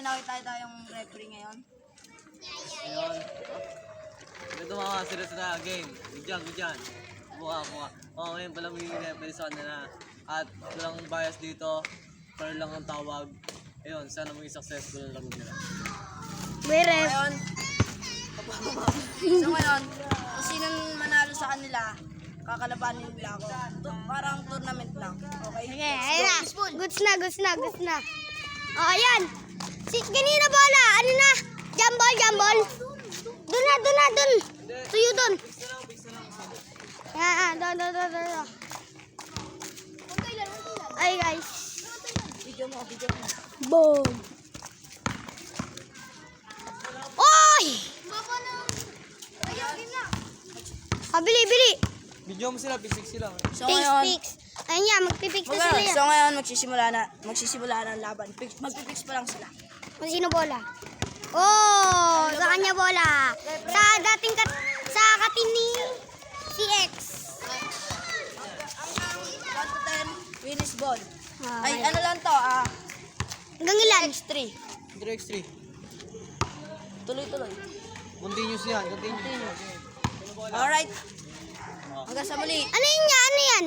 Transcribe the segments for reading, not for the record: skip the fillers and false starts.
nakita tayong referee ngayon. Ayun. Ito mga serious na game. Bigyan. Buka. Ngayon pala may referee sa kanila. At walang bias dito. Pero lang ang tawag. Ayun, sana maging successful ang laro nila. May ref. Ngayon, kung sinong manalo sa kanila, kakalabanin nila ako. Parang tournament lang. Okay? Okay, ayun na. Goods na. O, ayan. Kanina bola. Ano na? Jambol. Doon na. Tuyo doon. Yan, doon. Ay, guys. Video mo. Boom. Oy! Bili. Video mo sila, bisik sila. So ngayon, Pix. Ayun yan, magpipix na sila yan. so ngayon magsisimula na ang laban. Magpipix pa lang sila. Kung sino bola? Oh, sa kanya bola. Sa katin ni CX. 1 to 10, finish ball. Ay, Ay, ano lang to, hanggang ilan? X3. Direct 3. Tuloy. Continuous yan, continuous. Alright. Hanggang sa muli. Ano yan?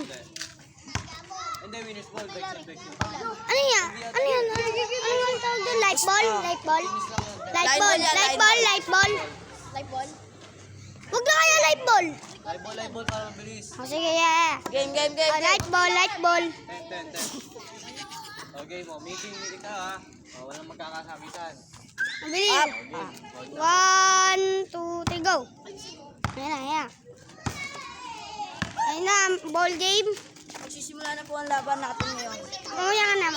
Hindi, winners ball, back. Ano yan? Ano yung tawag doon? Light ball? Light ball yan, Light ball? Huwag na kaya light ball. Live ball para mabilis. O sige, yeah. Game. Light ball. 10. Okay mo, meeting ka ha. Walang magkakasabitan. Mabilis. Up. 1, 2, 3, go. Ayan. Ayun na, ball game. Magsisimula na po ang laban natin ngayon. Mamaya ka na.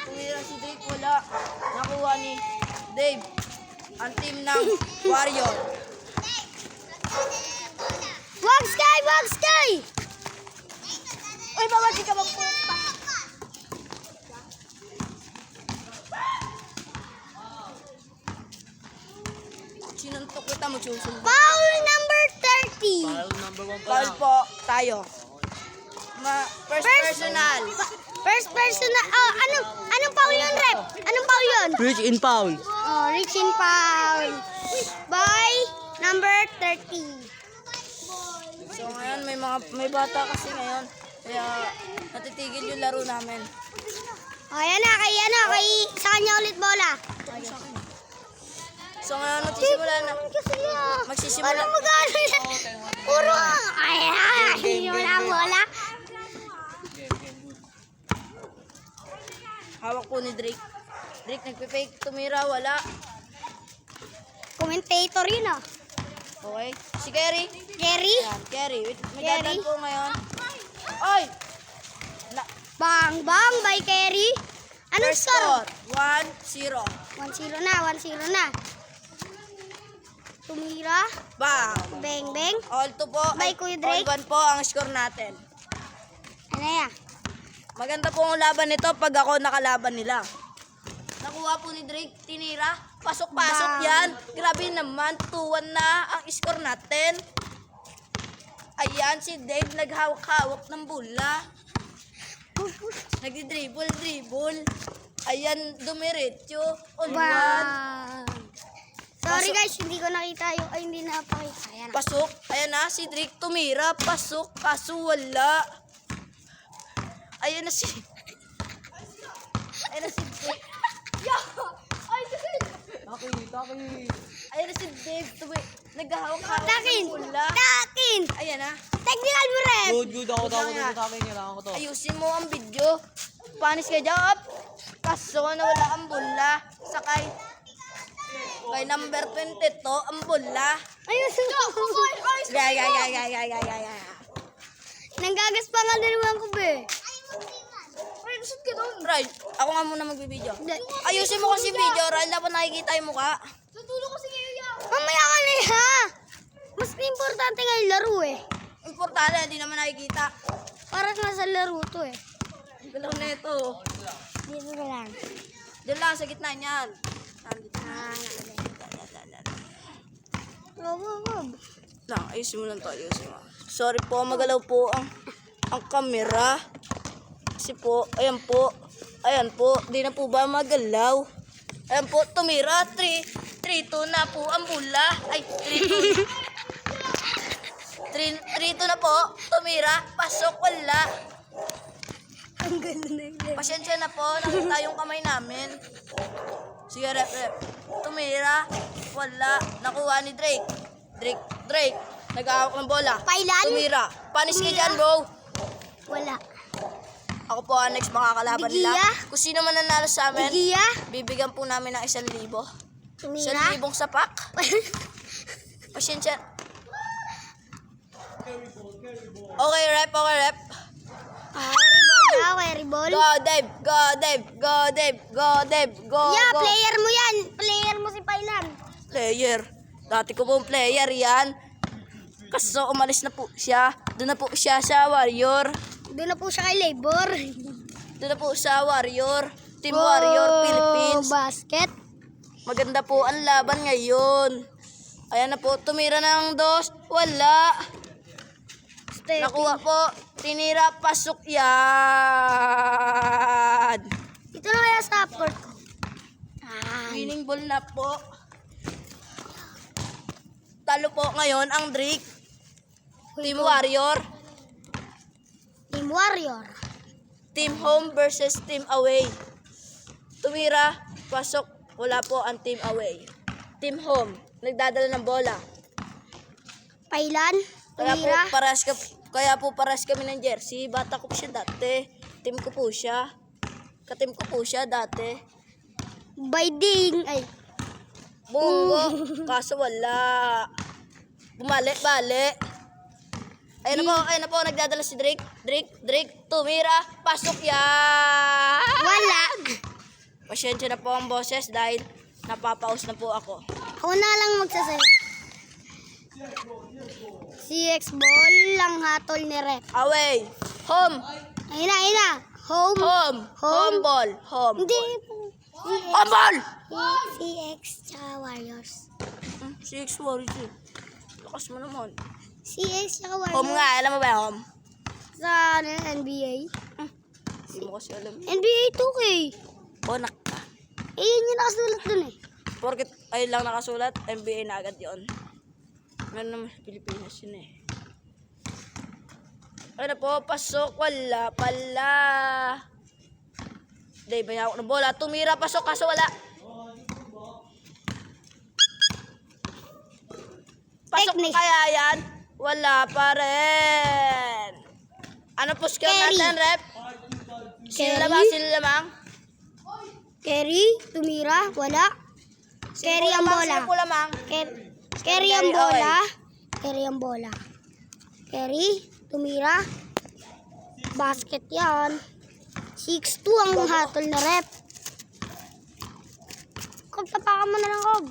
Tumira si Drake, wala. Nakuha ni Dave. Ang team ng Warrior. Wag sky! Uy, babati ka bang puta? Sinuntok kita, magsusunod. Foul number 30. File number 1 pa Foul lang. po tayo. First personal. First personal. Oh, anong foul yun, rep? Anong foul yun? Reach in foul. Oh, reach in foul. By number 30. So ngayon may bata kasi ngayon. Kaya natitigil yung laro namin. Oh, ayan na, kay sa kanya ulit bola. So ngayon magsisimula. Ano magano yan? Puro, ayan, wala bola. Hawak po ni Drake. Drake nagpe-fake, tumira, wala. Commentator yun ah. Okay. Si Kerry. Kerry. Yan, Kerry. May Kerry. dadan po ngayon. Oy! Bang by Kerry. Anong First score? 1-0. 1-0 na. Tumira. Bang! Bang. All 2 po. By Kuya Drake. All 1 po ang score natin. Ano yan? Maganda po ang laban nito pag ako nakalaban nila. Nakuha po ni Drake, tinira. Pasok-pasok Bang. yan. Grabe naman, 2-1 na ang score natin. Ayan, si Dave naghawak-hawak ng bola. Nagdi-dribble. Ayan, dumiretso. All 1. Bang. Sorry guys, hindi ko nakita yung, hindi napakita. Ayan na. Pasok. Ayan na, si Drake tumira. Pasok, kaso wala. Ayan na si Drake. Taki. Ayan na si Dave. Naghahawak-hawak Takin. ng bola. Takin. Ayan na. Technical mo rep. Good. Ako taki niya lang ako to. Ayusin mo ang video. Panis ka dyan. Up. Kaso nawala ang bola. Sakay. Kay number 22 ang bola. Ayusin mo. Yeah. Nanggagas pa nga naman ko be. Right. Ako nga muna magbibideo. Ayusin mo kasi video. Right. Dapat nakikita yung mukha. Mamaya ka na ha. Mas importante nga yung laro eh. Importante. Hindi naman nakikita. Parang nasa laro to eh. Galaw na ito. Dito ka lang. Diyan lang sa gitna niyan. Nandito. Wag. Lang, ayusin mo lang to. Ayusin mo. Sorry po. Magalaw po ang camera. Kasi po, ayan po. Ayan po, di na po ba magalaw? Ayan po, tumira. 3-2 na po ang bola. Ay, 3-2. 3-2 na po. Tumira. Pasok, wala. Ang ganda na yun. Pasensya na po, nakita yung kamay namin. Sige, rep. Tumira. Wala. Nakuha ni Drake. Drake. Nag-aawak ng bola. Pailan? Tumira. Panis ka dyan, bro. Wala. Ako po ang next makakalaban nila. Bigiya? Kung sino man nanalo sa amin, Giya? bibigyan po namin ng 1,000. Tumira? 1,000 sapak. Pasensya. Okay, rep. Carry ball. Go, Dave. Yeah, Go. player mo yan. Player mo si Pailan. Player. Dati ko pong player yan. Kaso umalis na po siya. Doon na po siya sa Warrior. Doon na po siya kay Labor. Doon na po sa Warrior. Team Warrior Philippines. Basket. Maganda po ang laban ngayon. Ayan na po, tumira ng 2. Wala. Nakuha po. Tinira, pasok yan. Ito na kaya sa court ko. Winning ball na po. Talo po ngayon ang Drake. Team Warrior. Team Warrior. Team home versus team away. Tumira, pasok. Wala po ang team away. Team home. Nagdadala ng bola. Pailan. Tumira. Kaya po paras kami ng jersey. Bata ko po siya dati. Team ko po siya. Ka-team ko po siya dati. Biding. Ay. Bungo. Kaso wala. Bali. Ayun na po. Nagdadala si Drake. Tumira. Pasok yan. Wala. Pasensya na po ang boses dahil napapaus na po ako. Ako na lang magsasayo. CX ball lang hatol ni Rep. Away. Home. Ayun na. Home. Home ball. Home. Hindi. Home ball. CX tsaka Warriors. 6 Warriors. Lakas mo naman. CX tsaka Warriors. Home nga. Alam mo ba home? Sa NBA. Hindi mo kasi alam. NBA 2K. Bonak ka. Yun yung nakasulat dun eh. Porket ayun lang nakasulat, NBA na agad yun. Meron naman sa Pilipinas yun eh. Ano po, pasok, wala pala. Day, bayan ako ng bola. Tumira, pasok, kaso wala. Pasok Technique. kaya yan? Wala pa rin. Ano po score Carry. natin, rep? Sila lamang? Carry, tumira, wala. Carry ang bola. Sila lamang. Carry ang bola. Carry ang bola. Carry, tumira. Basket yan. 6-2 ang hatol na Rep. Kob, tapakan mo na lang, Kob.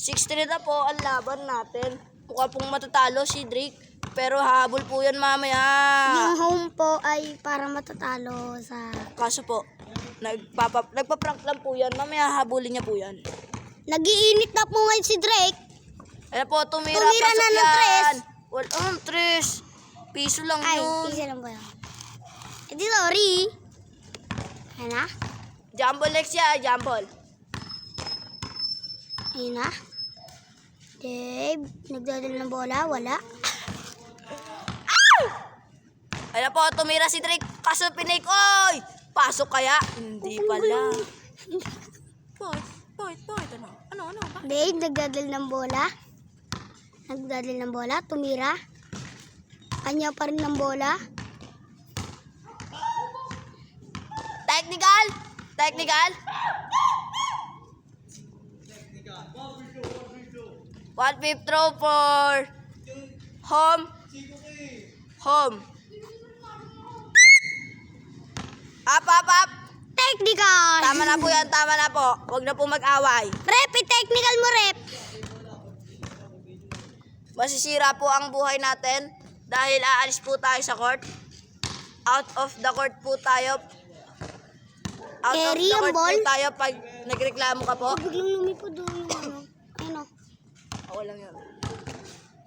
$6-3 na po ang laban natin. Mukha pong matatalo si Drake. Pero habol po yan mamaya. Yung home po ay para matatalo sa... Kaso po, nagpa-prank lang po yan. Mamaya habulin niya po yan. Nagiinit na po ngayon si Drake. Ayan po, tumira Tumira pasok na ng yan. Walang tres. Piso lang Ay, yun. pisa lang po yan. Eh di sorry. Ayan na. Jumble next ya, jumble. Ayan na. Dave, nagdadala ng bola, wala. Ayan po, tumira si Drake. Kaso pinake, oy! Pasok kaya? Hindi pala. Ano? Dave, nagdadala ng bola. Nagdadala ng bola, tumira. Kanya pa rin ng bola. Technical. 1/5 throw for home. Up. Technical! Tama na po yan, tama na po. Huwag na po mag-away. Rep, technical mo, Rep. Masisira po ang buhay natin dahil aalis po tayo sa court. Out of the court po tayo. Carry ang ball. Po tayo pag nagreklamo ka po. Biglang lumipod doon yung ano. Ayun o. Ako lang yun.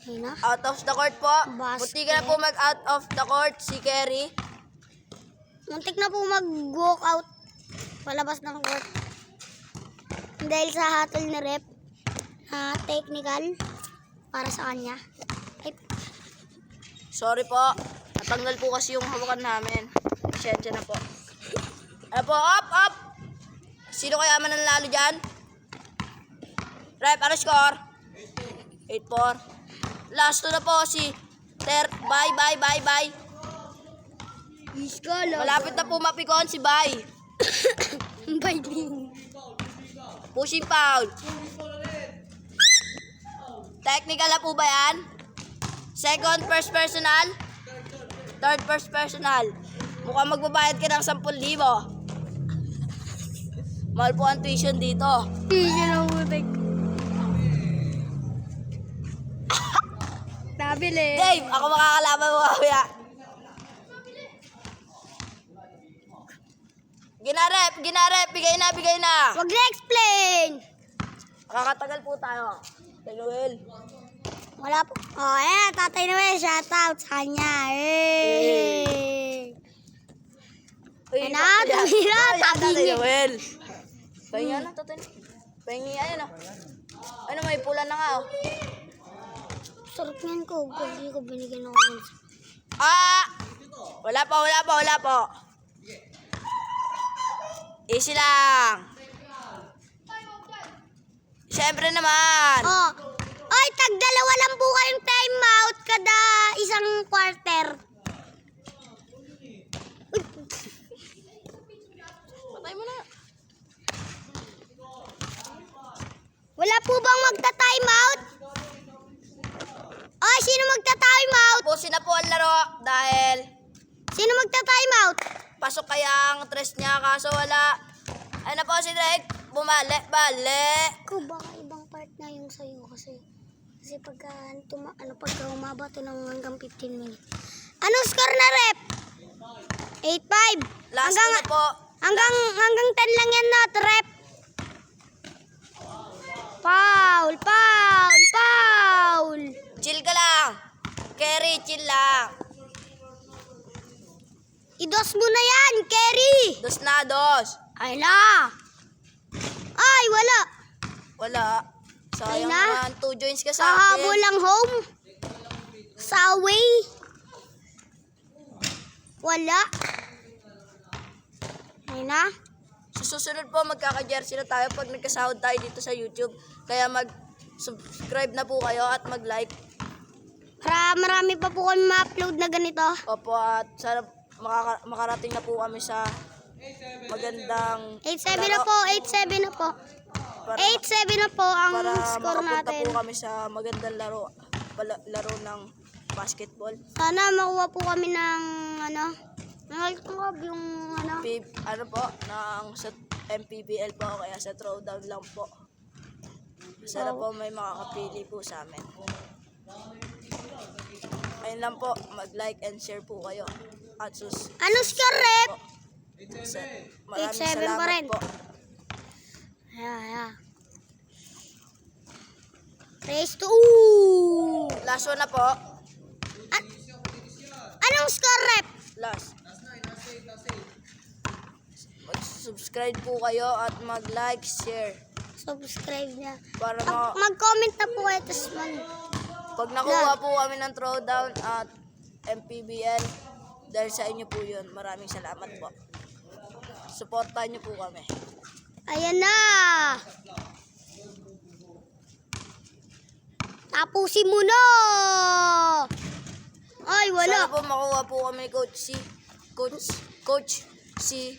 Ayun na. Out of the court po. Basket. Munti ka na po mag-out of the court si Kerry. Muntik na po mag-walk out. Palabas ng court. Dahil sa hatol ni Rep. Technical. Para sa kanya. Ay, Sorry po. Natanggal po kasi yung hawakan namin. Pasensya na po. Ayan po, up! Sino kaya mananalo dyan? Rep, ano score? 8-4. Last to na po si Bye. iskala. Malapit na po mapikon si Bye. Biting. Pushing foul. Technical na po ba yan? Second, first personal? Third, first personal. Mukhang magbabayad ka ng 10,000. Mahal po ang tuition dito. Hindi na utik. Nabili. Dave, ako makakalaban mo kaya. Ginarep, bigay na. Wag na explain. Makakatagal po tayo. Kay Noel. Wala po. Oh, Tatay Noel. Shout out sa kanya. Uy, Ano? Tumira, tabi Tatay niya. Noel. Pahinga na, tatay. Pahingi, ayun o. Ano, may pula na nga o. Sarap yan ko. Hindi ko binigyan ako ng... Wala po. Easy lang. Siyempre naman. Oh. Oy, tag-dalawa lang po kayong time out kada isang quarter. Patay mo na. Wala po bang magta-time out? Oy, sino magta-time out? Tapusin na po ang laro dahil Sino magta-time out? pasok kaya ang tres niya kaso wala. Ayun na po si Drake. Bale. Ko baka ibang part na yung sa'yo kasi pagka pagka umaba to ng hanggang 15 minutes. Ano score na Rep? 8-5. Last na po. Hanggang 10 lang yan na Rep. Foul. Chill ka lang. Kerry, chill lang. Idos mo na yan, Kerry. Dos na, dos. Ay la. Ay, wala. Wala. Sayang Ay na. naman. 2 joints ka sa Kahabo akin. lang home. Sa away. Wala. Ay na. Sa susunod po, magkaka-jersey na tayo pag nagkasahod tayo dito sa YouTube. Kaya mag-subscribe na po kayo at mag-like. Marami pa po kami ma-upload na ganito. Opo, at sana makarating na po kami sa magandang 8-7 na po. 8-7 na po. Para, 8-7 na po ang para score makapunta natin. po kami sa magandang laro ng basketball. Sana makuha po kami ng yung Ano po, sa MPBL po, kaya sa throwdown lang po. Sana po may makakapili po sa amin. Ayun lang po, mag-like and share po kayo. At Ano score, Rep? maraming 8-7 pa salamat rin. po. Yeah. Race to... Ooh! Last one na po. Anong score, Rep? Last. Mag-subscribe po kayo at mag-like, share. Subscribe na. Para Mag-comment na po kayo. Tapos pag nakuha po kami ng throwdown at MPBL, dahil sa inyo po yun, maraming salamat po. Supportan niyo po kami. Ayan na. Tapusin mo na. Ay, wala. Sana po makuha po kami ni Coach C,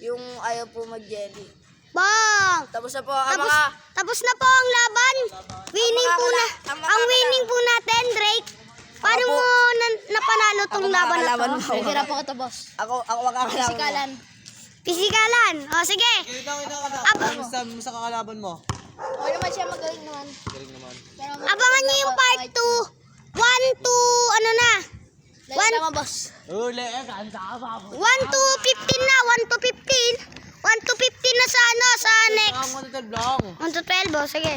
yung ayaw po mag-jelly. Bang! Tapos na po ang mga... Tapos na po ang laban. Winning po na. Ang winning po natin, Drake. Paano mo napanalo tong laban na to? Pwede po ito, boss. Ako makakalaban. Pisikalan. O, sige. Sa kakalaban mo? Okay naman siya, magaling naman. Galing naman. Abangan niyo yung part 2. 1 to, ano na? Dali naman, boss. Uli, ganda ka pa. 1 to 15 na. 1 to 15. 1 to 15 na sa next. Ang 1 to 12 lang. 1 to 12, o, sige.